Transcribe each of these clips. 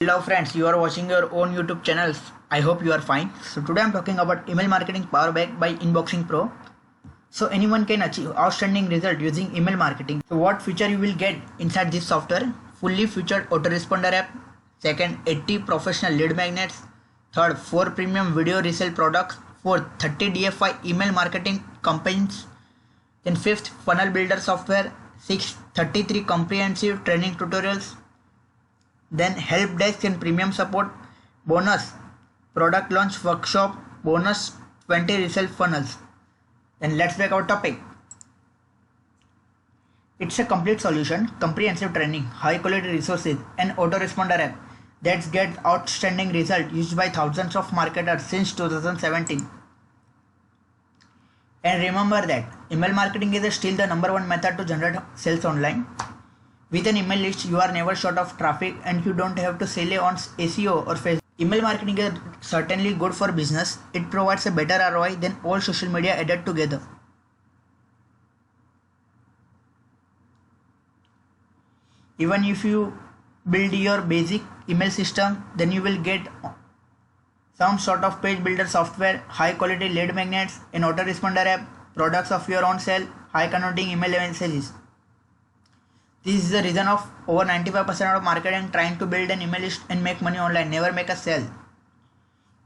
Hello friends, you are watching your own YouTube channels. I hope you are fine. So today I am talking about email marketing power back by InboxingPro. So anyone can achieve outstanding result using email marketing. So what feature you will get inside this software? Fully featured autoresponder app. Second, 80 professional lead magnets. Third, 4 premium video resale products. Fourth, 30 DFI email marketing campaigns. Then fifth, funnel builder software. Sixth, 33 comprehensive training tutorials. Then help desk and premium support. Bonus, product launch workshop. Bonus, 20 resale funnels. Then let's break our topic. It's a complete solution, comprehensive training, high quality resources, and autoresponder app that gets outstanding result used by thousands of marketers since 2017. And remember that email marketing is still the #1 method to generate sales online. With an email list, you are never short of traffic and you don't have to sell on SEO or Facebook. Email marketing is certainly good for business. It provides a better ROI than all social media added together. Even if you build your basic email system, then you will get some sort of page builder software, high quality lead magnets, an autoresponder app, products of your own sale, high converting email messages. This is the reason of over 95% of marketing trying to build an email list and make money online, never make a sale.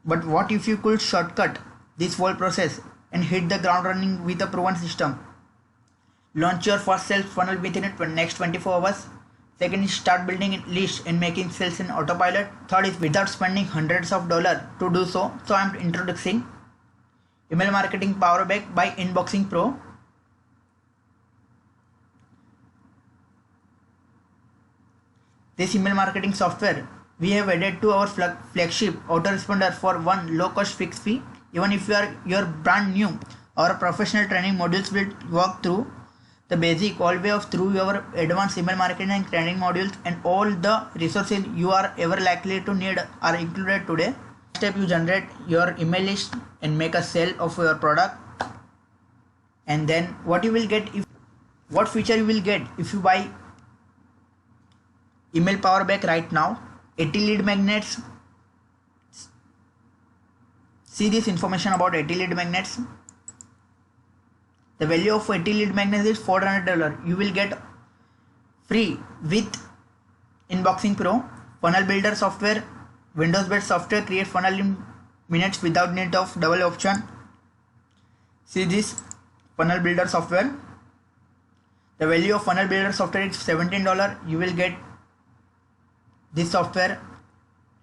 But what if you could shortcut this whole process and hit the ground running with a proven system? Launch your first sales funnel within the next 24 hours. Second is start building a list and making sales in autopilot. Third is without spending hundreds of dollars to do so. So I am introducing email marketing power back by InboxingPro. This email marketing software we have added to our flagship autoresponder for one low cost fixed fee. Even if you're brand new, our professional training modules will walk through the basic all way of through your advanced email marketing and training modules, and all the resources you are ever likely to need are included today. Step, you generate your email list and make a sale of your product. And then what feature you will get if you buy email power back right now? 80 lead magnets. See this information about 80 lead magnets. The value of 80 lead magnets is $400. You will get free with InboxingPro, funnel builder software, Windows based software, create funnel in minutes without need of double option. See this funnel builder software. The value of funnel builder software is $17. You will get this software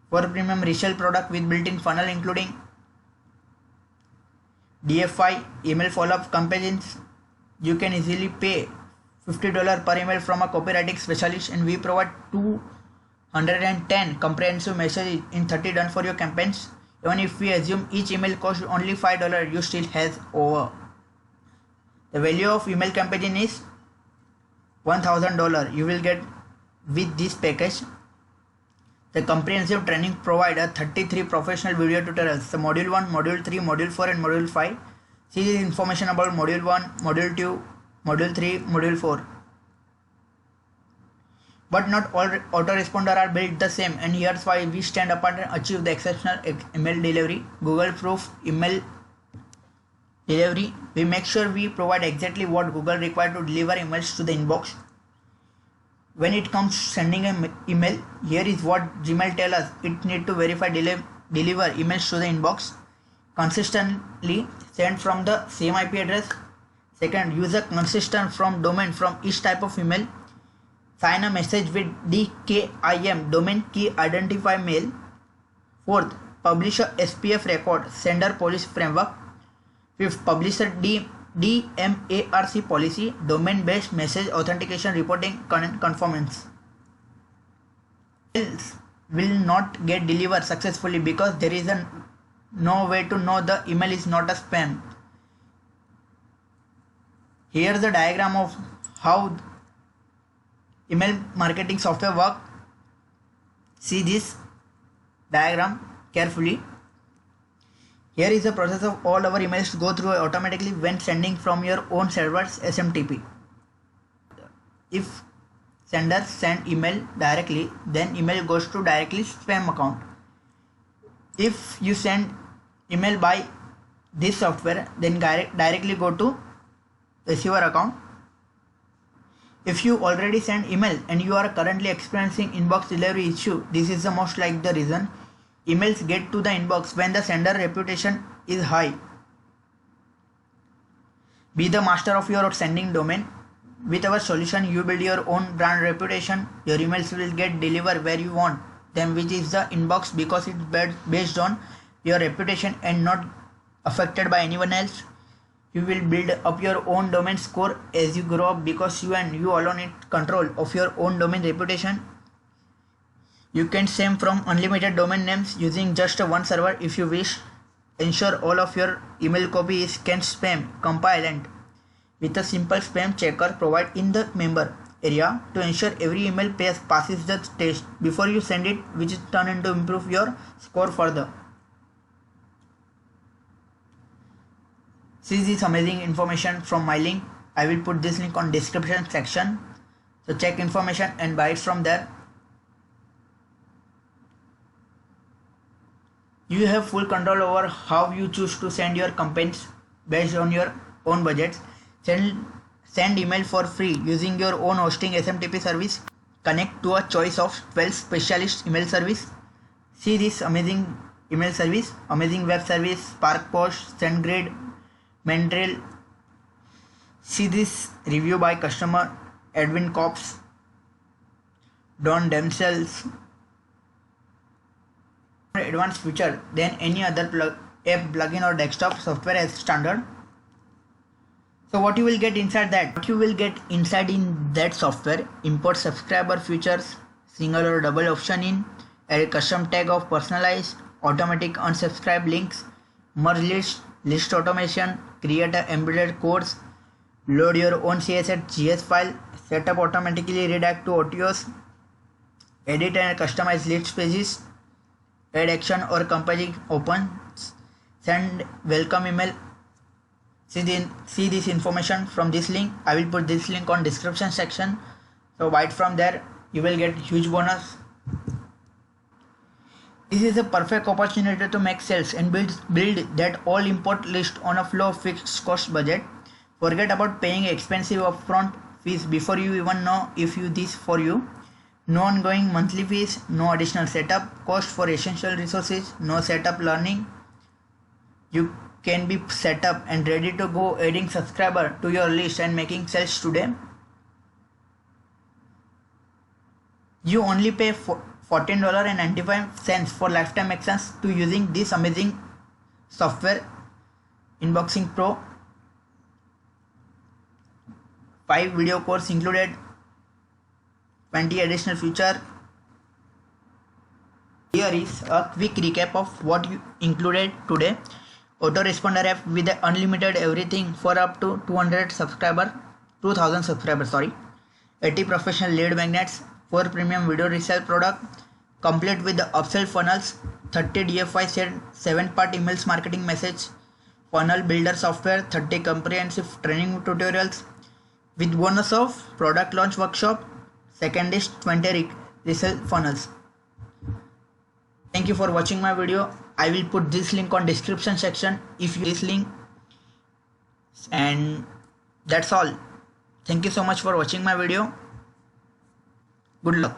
for premium resale product with built-in funnel including DFI, email follow-up campaigns. You can easily pay $50 per email from a copywriting specialist, and we provide 210 comprehensive messages in 30 done for your campaigns. Even if we assume each email costs only $5, you still has over. The value of email campaign is $1,000. You will get with this package the comprehensive training provider 33 professional video tutorials. The module 1, module 3, module 4 and module 5. See the information about module 1, module 2, module 3, module 4. But not all autoresponder are built the same, and here's why we stand apart and achieve the exceptional email delivery. Google proof email delivery. We make sure we provide exactly what Google requires to deliver emails to the inbox. When it comes to sending an email, here is what Gmail tells us. It needs to verify deliver emails to the inbox. Consistently send from the same IP address. Second, use a consistent from domain from each type of email. Sign a message with DKIM, domain key identify mail. Fourth, publish a SPF record, sender policy framework. Fifth, publish a DMARC policy, domain based message authentication reporting conformance. Emails will not get delivered successfully because there is no way to know the email is not a spam. Here's the diagram of how email marketing software works. See this diagram carefully. Here is the process of all our emails to go through automatically when sending from your own server's SMTP. If sender send email directly, then email goes to directly spam account. If you send email by this software, then directly go to receiver account. If you already send email and you are currently experiencing inbox delivery issue, this is the most like the reason. Emails get to the inbox when the sender reputation is high. Be the master of your sending domain. With our solution, you build your own brand reputation. Your emails will get delivered where you want them, which is the inbox, because it's based on your reputation and not affected by anyone else. You will build up your own domain score as you grow up, because you alone need control of your own domain reputation. You can stem from unlimited domain names using just one server if you wish. Ensure all of your email copy is can spam compliant with a simple spam checker provided in the member area to ensure every email passes the test before you send it, which is turned to improve your score further. See this amazing information from my link. I will put this link on description section. So check information and buy it from there. You have full control over how you choose to send your campaigns based on your own budgets. Send email for free using your own hosting SMTP service. Connect to a choice of 12 specialist email service. See this amazing email service, amazing web service, Spark Post, SendGrid, Mandrill. See this review by customer Edwin Cops, Don themselves. Advanced feature than any other app, plugin or desktop software as standard. So what you will get inside that? What you will get inside in that software: import subscriber features, single or double option in, add a custom tag of personalized, automatic unsubscribe links, merge list automation, create a embedded codes, load your own CSS GS file, set up automatically redact to OTOs, edit and customize list pages, add action or company opens, send welcome email. See this information from this link. I will put this link on description section. So right from there you will get huge bonus. This is a perfect opportunity to make sales and build that all import list on a flow fixed cost budget. Forget about paying expensive upfront fees before you even know if this for you. No ongoing monthly fees, no additional setup cost for essential resources, no setup learning. You can be set up and ready to go, adding subscriber to your list and making sales today. You only pay $14.95 for lifetime access to using this amazing software, InboxingPro. 5 video course included, 20 additional feature. Here is a quick recap of what you included today. Autoresponder app with unlimited everything for up to 2000 subscribers, 80 professional lead magnets, 4 premium video resale product, complete with the upsell funnels, 30 DFI set 7-part emails marketing message, funnel builder software, 30 comprehensive training tutorials, with bonus of product launch workshop, second is 20 resale funnels. Thank you for watching my video. I will put this link on description section if you this link, and that's all. Thank you so much for watching my video. Good luck.